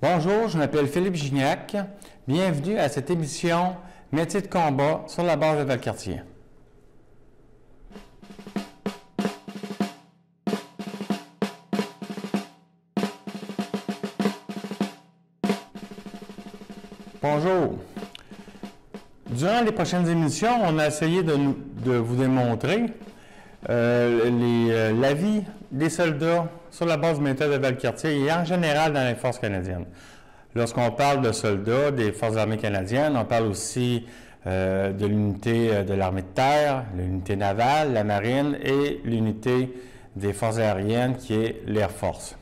Bonjour, je m'appelle Philippe Gignac. Bienvenue à cette émission Métier de combat sur la base de Valcartier. Bonjour. Durant les prochaines émissions, on a essayé de vous démontrer la vie des soldats sur la base militaire de Valcartier et en général dans les forces canadiennes. Lorsqu'on parle de soldats des forces armées canadiennes, on parle aussi de l'unité de l'armée de terre, l'unité navale, la marine et l'unité des forces aériennes qui est l'Air Force.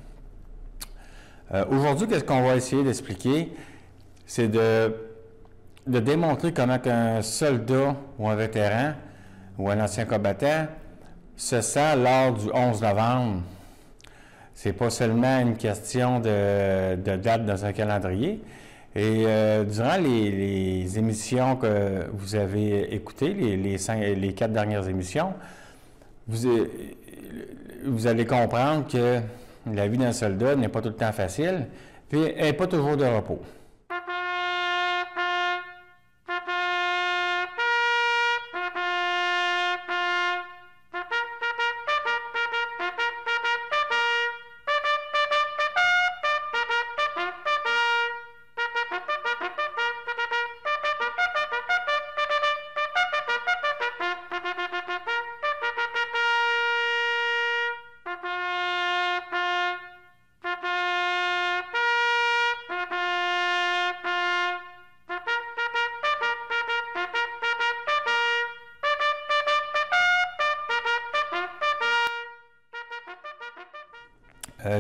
Aujourd'hui, qu'est-ce qu'on va essayer d'expliquer? C'est de démontrer comment un soldat ou un vétéran ou un ancien combattant se sent lors du 11 novembre. C'est pas seulement une question de date dans un calendrier. Et durant les émissions que vous avez écoutées, les 4 dernières émissions, vous allez comprendre que la vie d'un soldat n'est pas tout le temps facile, puis elle n'est pas toujours de repos.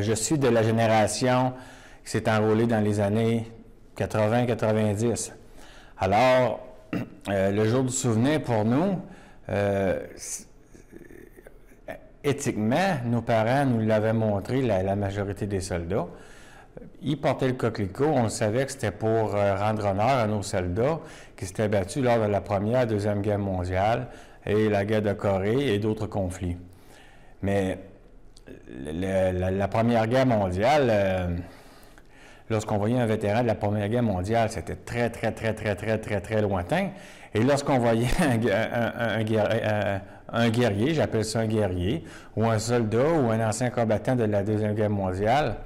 Je suis de la génération qui s'est enrôlée dans les années 80-90. Alors, le jour du souvenir pour nous, éthiquement, nos parents nous l'avaient montré, la majorité des soldats. Ils portaient le coquelicot, on savait que c'était pour rendre honneur à nos soldats qui s'étaient battus lors de la Première et Deuxième Guerre mondiale et la guerre de Corée et d'autres conflits. Mais la Première Guerre mondiale, lorsqu'on voyait un vétéran de la Première Guerre mondiale, c'était très lointain. Et lorsqu'on voyait un guerrier, j'appelle ça un guerrier, ou un soldat ou un ancien combattant de la Deuxième Guerre mondiale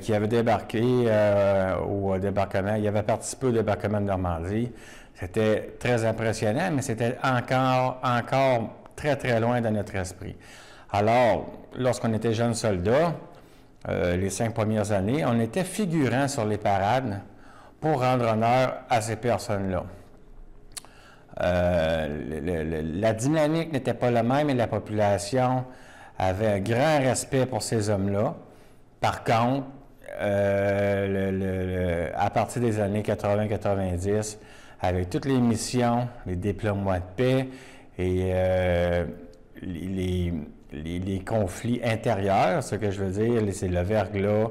qui avait débarqué au débarquement, il avait participé au débarquement de Normandie, c'était très impressionnant, mais c'était encore très loin dans notre esprit. Alors, lorsqu'on était jeunes soldats, les 5 premières années, on était figurants sur les parades pour rendre honneur à ces personnes-là. La dynamique n'était pas la même et la population avait un grand respect pour ces hommes-là. Par contre, à partir des années 80-90, avec toutes les missions, les déploiements de paix et les conflits intérieurs, ce que je veux dire, c'est le verglas,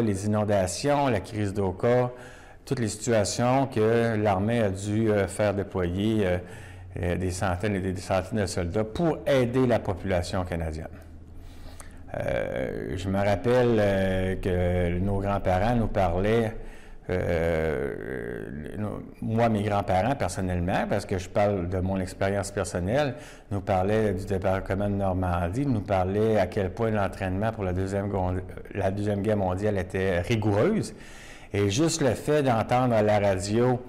les inondations, la crise d'Oka, toutes les situations que l'armée a dû faire déployer des centaines et des centaines de soldats pour aider la population canadienne. Je me rappelle que nos grands-parents nous parlaient, moi, mes grands-parents, personnellement, parce que je parle de mon expérience personnelle, nous parlaient du débarquement de Normandie, nous parlaient à quel point l'entraînement pour la Deuxième Guerre mondiale était rigoureuse. Et juste le fait d'entendre à la radio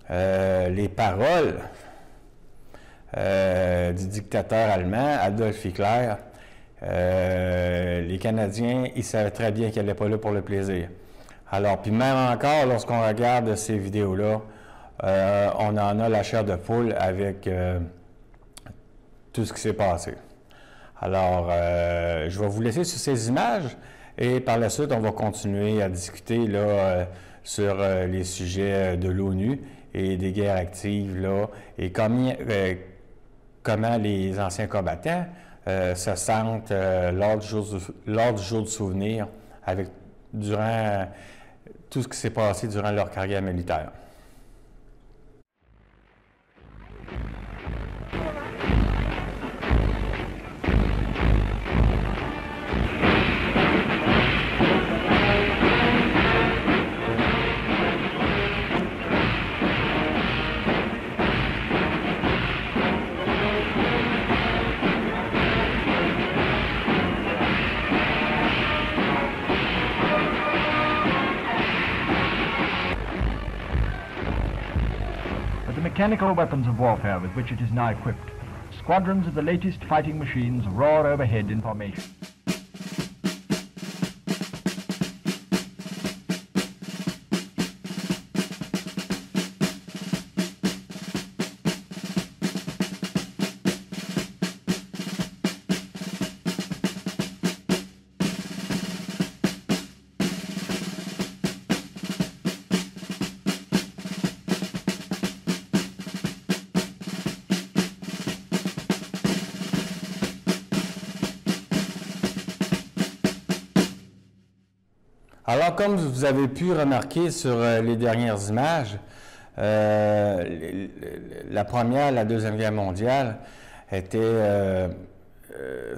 les paroles du dictateur allemand, Adolf Hitler, les Canadiens, ils savaient très bien qu'ils n'allaient pas là pour le plaisir. Alors, puis même encore, lorsqu'on regarde ces vidéos-là, on en a la chair de poule avec tout ce qui s'est passé. Alors, je vais vous laisser sur ces images et par la suite, on va continuer à discuter là, sur les sujets de l'ONU et des guerres actives là, et comment les anciens combattants se sentent lors du jour du souvenir durant tout ce qui s'est passé durant leur carrière militaire. Mechanical weapons of warfare with which it is now equipped, squadrons of the latest fighting machines roar overhead in formation. Alors, comme vous avez pu remarquer sur les dernières images, la Première, la Deuxième Guerre mondiale étaient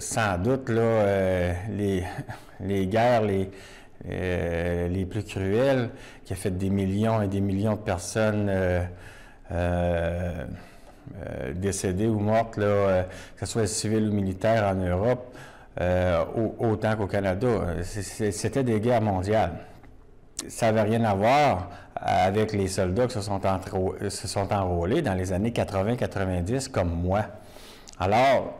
sans doute là, les guerres les plus cruelles qui ont fait des millions et des millions de personnes décédées ou mortes, là, que ce soit civiles ou militaires en Europe. Autant qu'au Canada. C'était des guerres mondiales. Ça n'avait rien à voir avec les soldats qui se sont enrôlés dans les années 80-90 comme moi. Alors,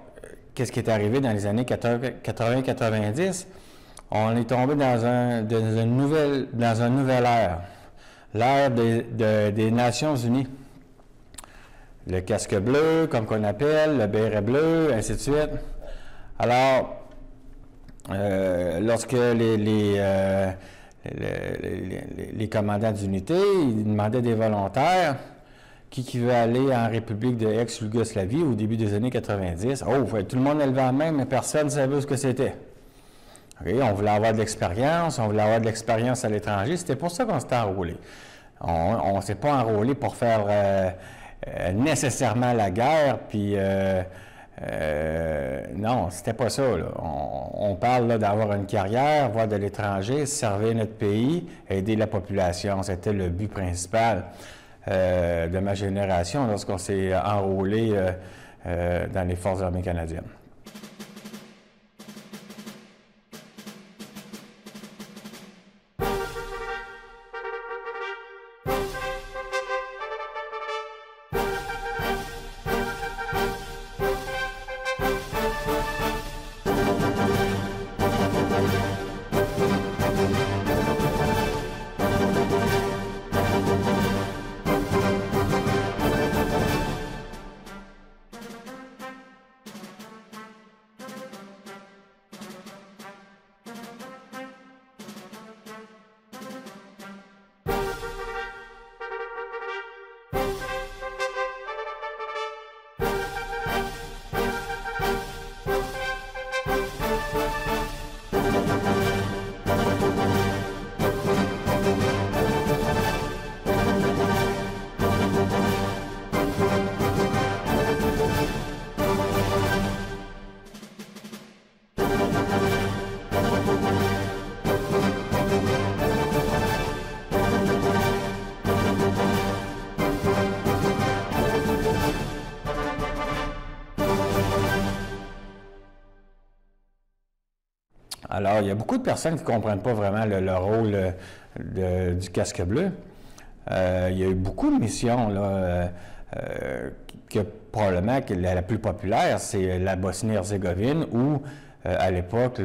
qu'est-ce qui est arrivé dans les années 80-90? On est tombé dans une nouvelle ère, l'ère des Nations Unies. Le casque bleu, comme qu'on appelle, le béret bleu, ainsi de suite. Alors, lorsque les commandants d'unité, ils demandaient des volontaires qui veut aller en République de ex-Yougoslavie au début des années 90. Oh, tout le monde élevait la main, mais personne ne savait ce que c'était. Okay, on voulait avoir de l'expérience, on voulait avoir de l'expérience à l'étranger. C'était pour ça qu'on s'était enrôlé. On ne s'est pas enrôlé pour faire nécessairement la guerre, puis... non, c'était pas ça. Là. On parle d'avoir une carrière, voir de l'étranger, servir notre pays, aider la population. C'était le but principal de ma génération lorsqu'on s'est enrôlé dans les Forces armées canadiennes. Alors, il y a beaucoup de personnes qui ne comprennent pas vraiment le rôle du casque bleu. Il y a eu beaucoup de missions, là, que probablement que la plus populaire, c'est la Bosnie-Herzégovine ou, à l'époque,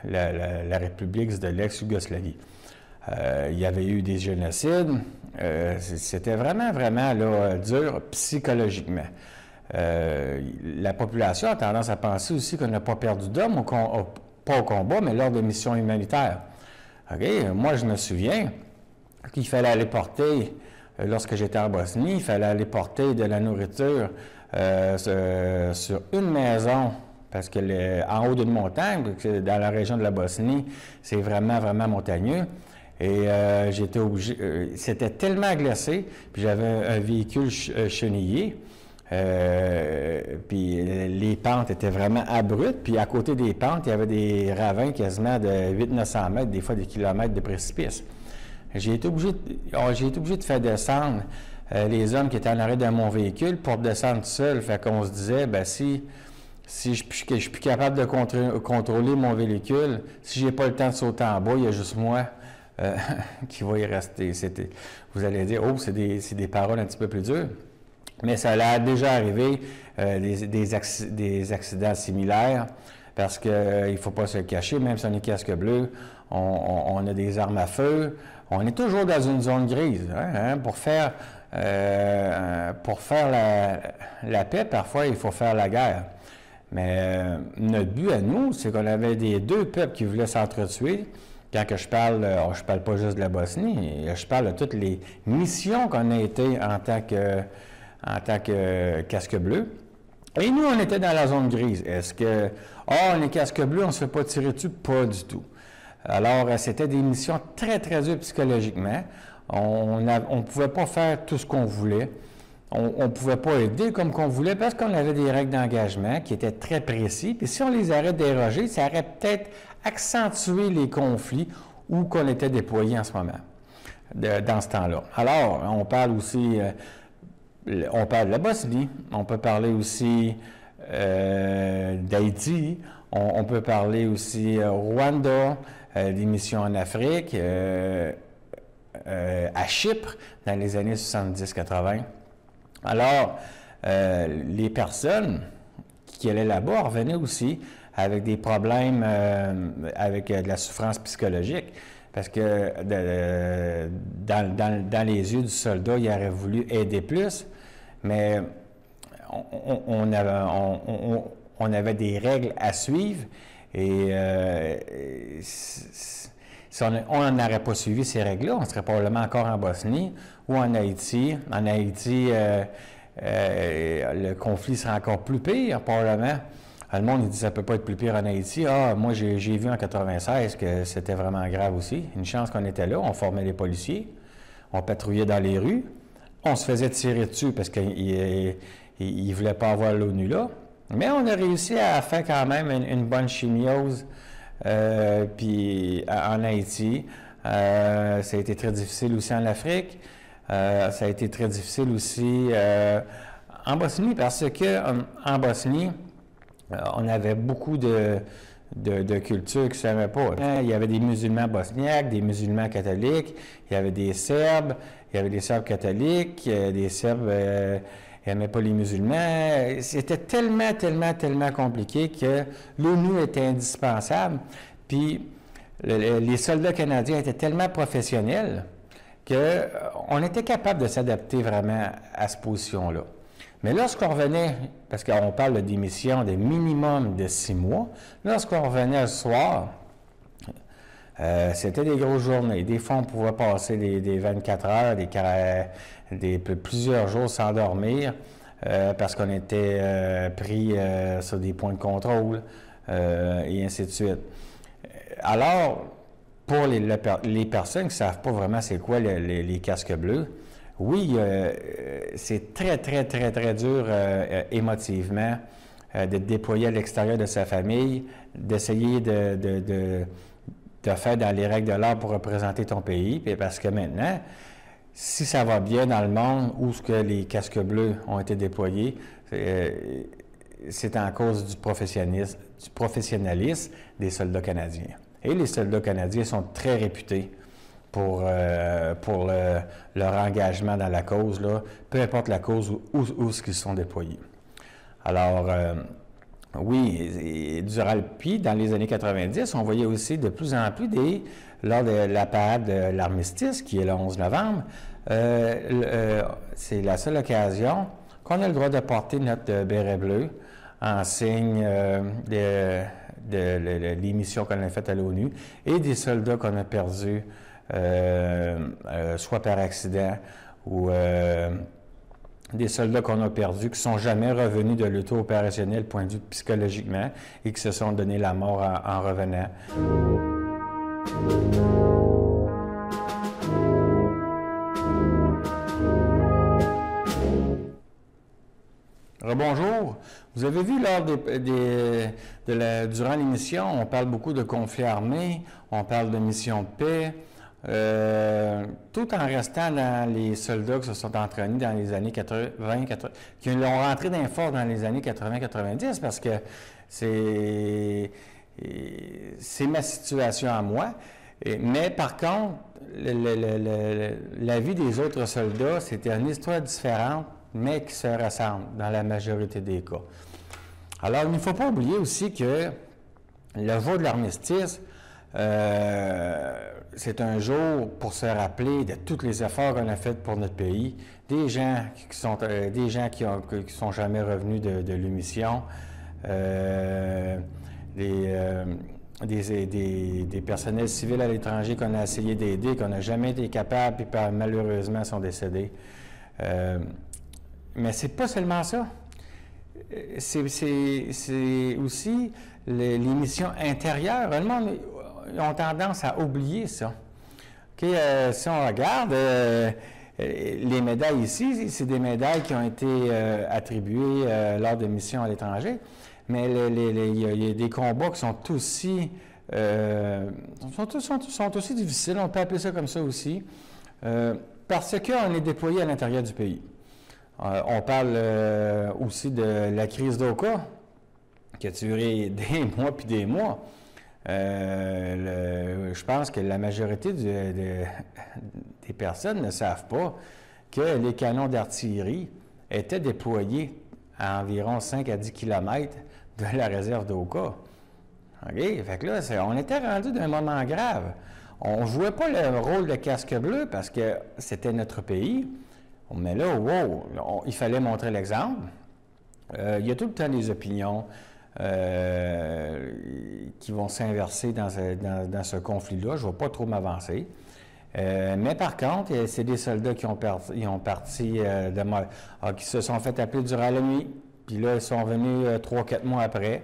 la République de l'ex-Yougoslavie. Il y avait eu des génocides. C'était vraiment, vraiment là, dur psychologiquement. La population a tendance à penser aussi qu'on n'a pas perdu d'hommes, pas au combat, mais lors de missions humanitaires. Okay? Moi, je me souviens qu'il fallait aller porter, lorsque j'étais en Bosnie, il fallait aller porter de la nourriture sur une maison, parce que en haut d'une montagne, dans la région de la Bosnie, c'est vraiment, vraiment montagneux. Et j'étais obligé, c'était tellement glacé, puis j'avais un véhicule chenillé, puis les pentes étaient vraiment abruptes, puis à côté des pentes, il y avait des ravins quasiment de 800-900 mètres, des fois des kilomètres de précipice. J'ai été obligé de faire descendre les hommes qui étaient en arrêt de mon véhicule pour descendre tout seul. Fait qu'on se disait, ben si je suis plus capable de contrôler mon véhicule, si j'ai pas le temps de sauter en bas, il y a juste moi qui va y rester. Vous allez dire, oh, c'est des paroles un petit peu plus dures. Mais ça a déjà arrivé des accidents similaires, parce qu'il ne faut pas se le cacher, même si on est casque bleu, on a des armes à feu, on est toujours dans une zone grise. Pour faire la paix, parfois, il faut faire la guerre. Mais notre but à nous, c'est qu'on avait deux peuples qui voulaient s'entretuer. Quand que je parle pas juste de la Bosnie, je parle de toutes les missions qu'on a été en tant que casque bleu. Et nous, on était dans la zone grise. Est-ce que, on est casque bleu, on ne se fait pas tirer dessus? Pas du tout. Alors, c'était des missions très, très dures psychologiquement. On ne pouvait pas faire tout ce qu'on voulait. On ne pouvait pas aider comme qu'on voulait parce qu'on avait des règles d'engagement qui étaient très précis. Puis si on les aurait dérogées, ça aurait peut-être accentué les conflits où qu'on était déployé en ce moment, dans ce temps-là. Alors, on parle aussi... on parle de la Bosnie, on peut parler aussi d'Haïti, on peut parler aussi Rwanda, des missions en Afrique, à Chypre, dans les années 70-80. Alors, les personnes qui allaient là-bas revenaient aussi avec des problèmes, avec de la souffrance psychologique. Parce que dans les yeux du soldat, il aurait voulu aider plus, mais on avait des règles à suivre et si on n'aurait pas suivi ces règles-là, on serait probablement encore en Bosnie ou en Haïti. En Haïti, le conflit serait encore plus pire, probablement. Le monde il dit ça ne peut pas être plus pire en Haïti. Ah, moi, j'ai vu en 96 que c'était vraiment grave aussi. Une chance qu'on était là, on formait les policiers, on patrouillait dans les rues, on se faisait tirer dessus parce qu'ils ne voulaient pas avoir l'ONU là. Mais on a réussi à faire quand même une bonne chimiose puis en Haïti. Ça a été très difficile aussi en Afrique. Ça a été très difficile aussi en Bosnie parce que en Bosnie, on avait beaucoup de cultures qui ne savaient pas. Il y avait des musulmans bosniaques, des musulmans catholiques, il y avait des Serbes catholiques, des Serbes n'aimaient pas les musulmans. C'était tellement, tellement, tellement compliqué que l'ONU était indispensable. Puis les soldats canadiens étaient tellement professionnels qu'on était capable de s'adapter vraiment à cette position-là. Mais lorsqu'on revenait, parce qu'on parle des missions de minimum de 6 mois, lorsqu'on revenait le soir, c'était des grosses journées. Des fois, on pouvait passer des 24 heures, plusieurs jours sans dormir, parce qu'on était pris sur des points de contrôle, et ainsi de suite. Alors, pour les personnes qui ne savent pas vraiment c'est quoi les casques bleus, oui, c'est très, très, très, très dur émotivement d'être déployé à l'extérieur de sa famille, d'essayer de faire dans les règles de l'art pour représenter ton pays, puis parce que maintenant, si ça va bien dans le monde où ce que les casques bleus ont été déployés, c'est en cause du professionnalisme des soldats canadiens. Et les soldats canadiens sont très réputés pour leur engagement dans la cause, là, peu importe la cause où ils sont déployés. Alors, oui, puis dans les années 90, on voyait aussi de plus en plus lors de la parade de l'armistice, qui est le 11 novembre, c'est la seule occasion qu'on a le droit de porter notre béret bleu en signe de l'émission qu'on a faite à l'ONU et des soldats qu'on a perdus, soit par accident ou des soldats qu'on a perdus, qui ne sont jamais revenus de l'auto opérationnel, point de vue psychologiquement, et qui se sont donné la mort en revenant. Bonjour. Vous avez vu durant l'émission, on parle beaucoup de conflits armés, on parle de missions de paix, tout en restant dans les soldats qui se sont entraînés dans les années 80, qui l'ont rentré d'un fort dans les années 80-90, parce que c'est ma situation à moi. Mais par contre, la vie des autres soldats, c'était une histoire différente, mais qui se ressemblent dans la majorité des cas. Alors, il ne faut pas oublier aussi que le jour de l'armistice, c'est un jour pour se rappeler de tous les efforts qu'on a faits pour notre pays, des gens qui sont jamais revenus de l'émission, des personnels civils à l'étranger qu'on a essayé d'aider, qu'on n'a jamais été capable, puis malheureusement sont décédés. Mais c'est pas seulement ça. C'est aussi les missions intérieures. Le monde ont tendance à oublier ça. Okay, si on regarde, les médailles ici, c'est des médailles qui ont été attribuées lors de missions à l'étranger, mais il y a des combats qui sont aussi, sont aussi difficiles, on peut appeler ça comme ça aussi, parce qu'on est déployé à l'intérieur du pays. On parle aussi de la crise d'Oka, qui a duré des mois puis des mois. Je pense que la majorité des personnes ne savent pas que les canons d'artillerie étaient déployés à environ 5 à 10 km de la réserve d'Oka. OK? Fait que là, on était rendu d'un moment grave. On ne jouait pas le rôle de casque bleu parce que c'était notre pays. Mais là, wow, il fallait montrer l'exemple. Il y a tout le temps des opinions qui vont s'inverser dans ce conflit-là. Je ne vais pas trop m'avancer. Mais par contre, c'est des soldats qui ont parti qui se sont fait appeler durant la nuit. Puis là, ils sont venus 3-4 mois après.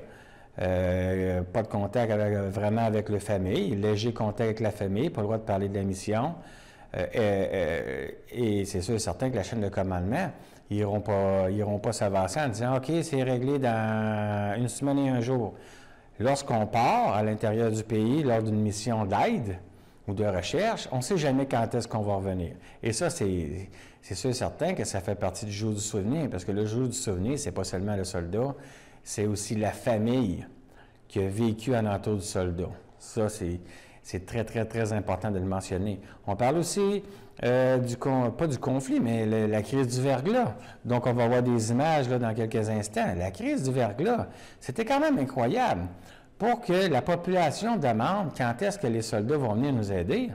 Pas de contact vraiment avec la famille. Léger contact avec la famille, pas le droit de parler de la mission. Et c'est sûr et certain que la chaîne de commandement, ils n'iront pas s'avancer en disant « OK, c'est réglé dans une semaine et un jour ». Lorsqu'on part à l'intérieur du pays lors d'une mission d'aide ou de recherche, on ne sait jamais quand est-ce qu'on va revenir. Et ça, c'est sûr et certain que ça fait partie du jour du souvenir, parce que le jour du souvenir, c'est pas seulement le soldat, c'est aussi la famille qui a vécu en entour du soldat. Ça, c'est très, très, très important de le mentionner. On parle aussi, pas du conflit, mais la crise du verglas. Donc, on va voir des images là, dans quelques instants. La crise du verglas, c'était quand même incroyable. Pour que la population demande quand est-ce que les soldats vont venir nous aider.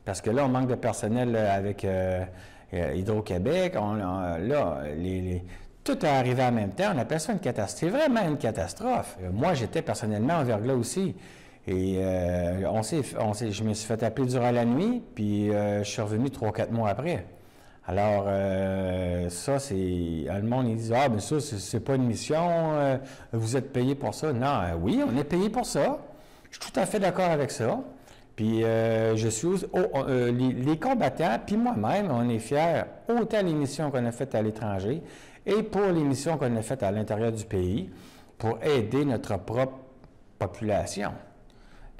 Parce que là, on manque de personnel avec Hydro-Québec. Tout est arrivé en même temps. On appelle ça une catastrophe. C'est vraiment une catastrophe. Moi, j'étais personnellement au verglas aussi. Et je me suis fait appeler durant la nuit, puis je suis revenu 3-4 mois après. Alors, ça, c'est... Le monde, ils disent « Ah, bien ça, c'est pas une mission, vous êtes payé pour ça. » Non, oui, on est payé pour ça. Je suis tout à fait d'accord avec ça. Puis, je suis... les combattants, puis moi-même, on est fiers, autant les missions qu'on a faites à l'étranger et pour les missions qu'on a faites à l'intérieur du pays, pour aider notre propre population.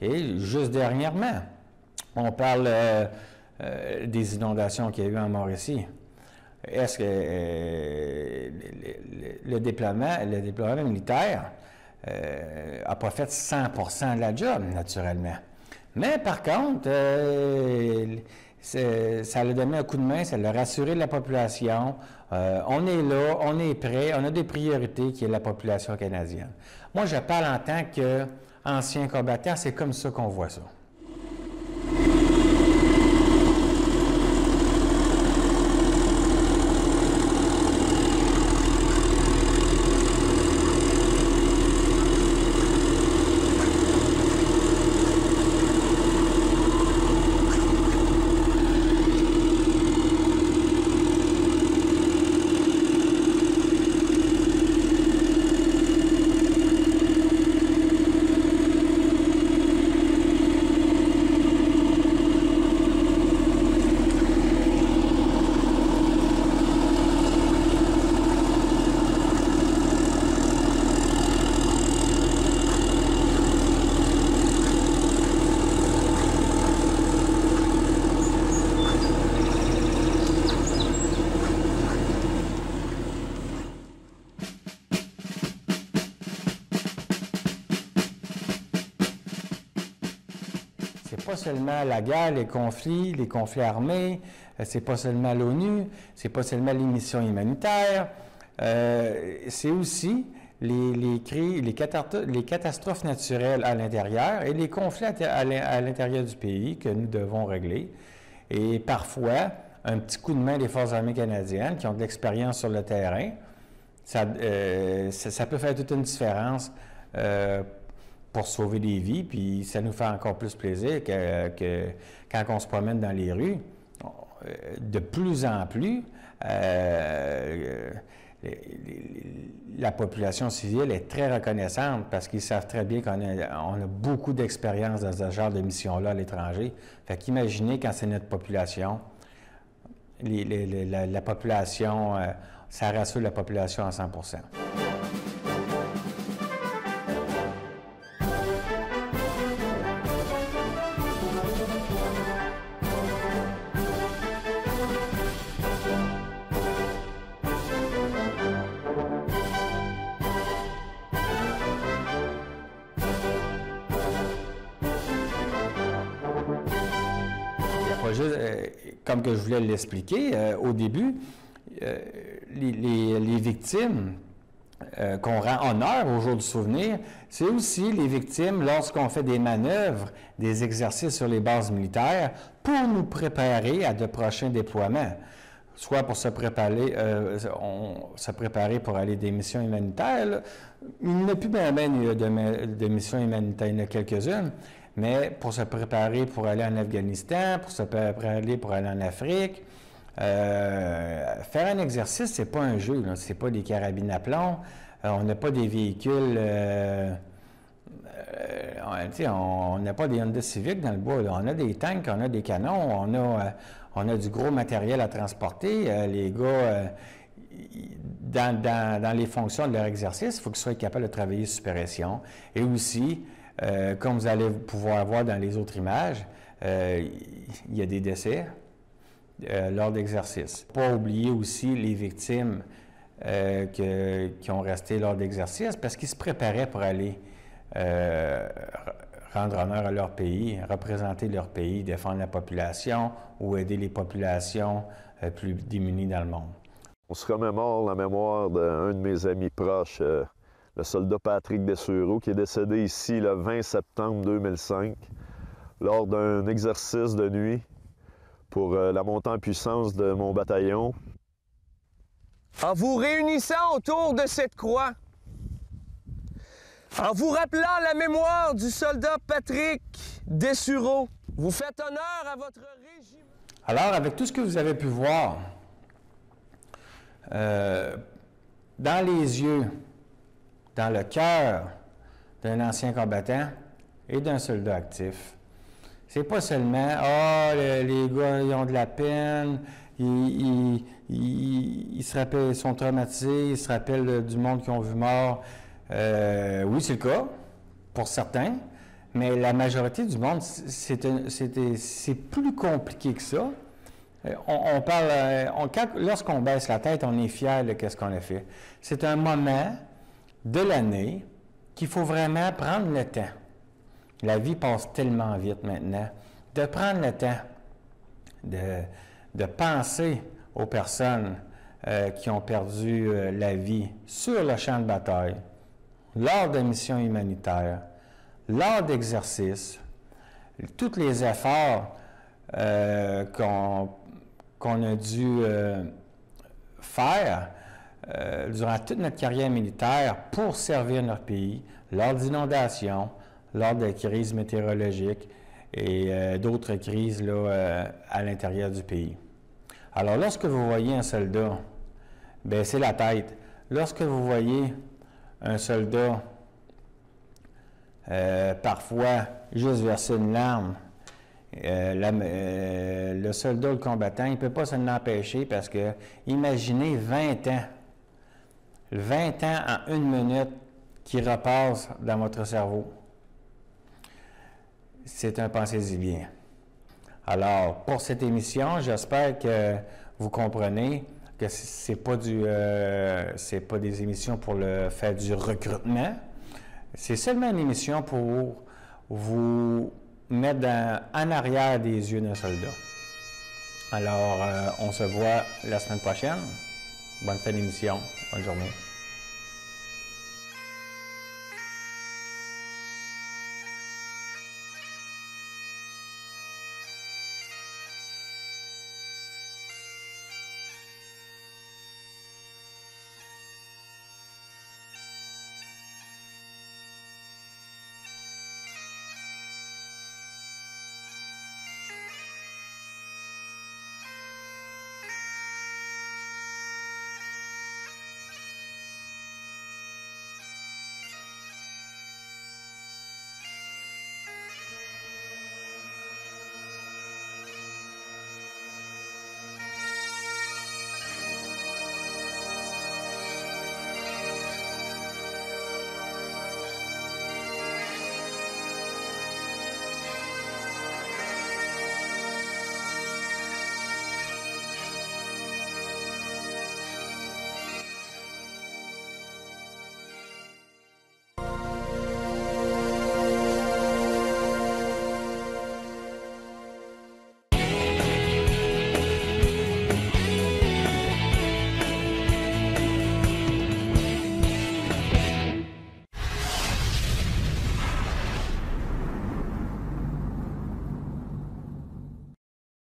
Okay? Juste dernièrement, on parle des inondations qu'il y a eu en Mauricie. est-ce que le déploiement militaire n'a pas fait 100% de la job, naturellement. Mais par contre, ça a donné un coup de main, ça l'a rassuré la population. On est là, on est prêt, on a des priorités qui est la population canadienne. Moi, je parle en tant qu'ancien combattant, c'est comme ça qu'on voit ça. C'est pas seulement la guerre, les conflits armés, c'est pas seulement l'ONU, c'est pas seulement les missions humanitaires, c'est aussi les catastrophes naturelles à l'intérieur et les conflits à l'intérieur du pays que nous devons régler. Et parfois, un petit coup de main des Forces armées canadiennes qui ont de l'expérience sur le terrain, ça peut faire toute une différence pour sauver des vies, puis ça nous fait encore plus plaisir que quand on se promène dans les rues, de plus en plus, la population civile est très reconnaissante parce qu'ils savent très bien qu'on a beaucoup d'expérience dans ce genre de mission-là à l'étranger. Fait qu'imaginez quand c'est notre population, la population, ça rassure la population à 100%. Comme que je voulais l'expliquer au début, les victimes qu'on rend honneur au jour du souvenir, c'est aussi les victimes lorsqu'on fait des manœuvres, des exercices sur les bases militaires pour nous préparer à de prochains déploiements. Soit pour se préparer pour aller à des missions humanitaires. Là. Il n'y a plus bien de missions humanitaires, il y en a quelques-unes. Mais pour se préparer pour aller en Afghanistan, pour se préparer pour aller en Afrique, faire un exercice, c'est pas un jeu, c'est pas des carabines à plomb, on n'a pas des véhicules, on n'a pas des Honda Civic dans le bois, là. On a des tanks, on a des canons, on a du gros matériel à transporter. Les gars, dans les fonctions de leur exercice, il faut qu'ils soient capables de travailler sous pression. Et aussi, comme vous allez pouvoir voir dans les autres images, il y a des décès lors d'exercices. Pas oublier aussi les victimes qui ont resté lors d'exercices parce qu'ils se préparaient pour aller rendre honneur à leur pays, représenter leur pays, défendre la population ou aider les populations plus démunies dans le monde. On se remémore la mémoire d'un de mes amis proches, le soldat Patrick Dessureau, qui est décédé ici le 20 septembre 2005 lors d'un exercice de nuit pour la montée en puissance de mon bataillon. En vous réunissant autour de cette croix, en vous rappelant la mémoire du soldat Patrick Dessureau, vous faites honneur à votre régiment. Alors, avec tout ce que vous avez pu voir, dans les yeux, dans le cœur d'un ancien combattant et d'un soldat actif, c'est pas seulement « Ah, les gars, ils ont de la peine, ils se rappellent, ils sont traumatisés, ils se rappellent du monde qu'ils ont vu mort. » Oui, c'est le cas, pour certains, mais la majorité du monde, c'est plus compliqué que ça. On parle, lorsqu'on baisse la tête, on est fier de ce qu'on a fait. C'est un moment de l'année qu'il faut vraiment prendre le temps. La vie passe tellement vite maintenant. De prendre le temps de penser aux personnes qui ont perdu la vie sur le champ de bataille, lors de missions humanitaires, lors d'exercices, tous les efforts qu'on a dû faire durant toute notre carrière militaire pour servir notre pays, lors d'inondations, lors de crises météorologiques et d'autres crises là, à l'intérieur du pays. Alors, lorsque vous voyez un soldat baisser la tête, lorsque vous voyez un soldat parfois juste verser une larme, le soldat, le combattant, il ne peut pas s'en empêcher parce que, imaginez 20 ans en 1 minute qui repasse dans votre cerveau. C'est un pensez-y bien. Alors, pour cette émission, j'espère que vous comprenez que c'est pas des émissions pour le faire du recrutement. C'est seulement une émission pour vous mettre en arrière des yeux d'un soldat. Alors, on se voit la semaine prochaine. Bonne fin d'émission. Bonne journée.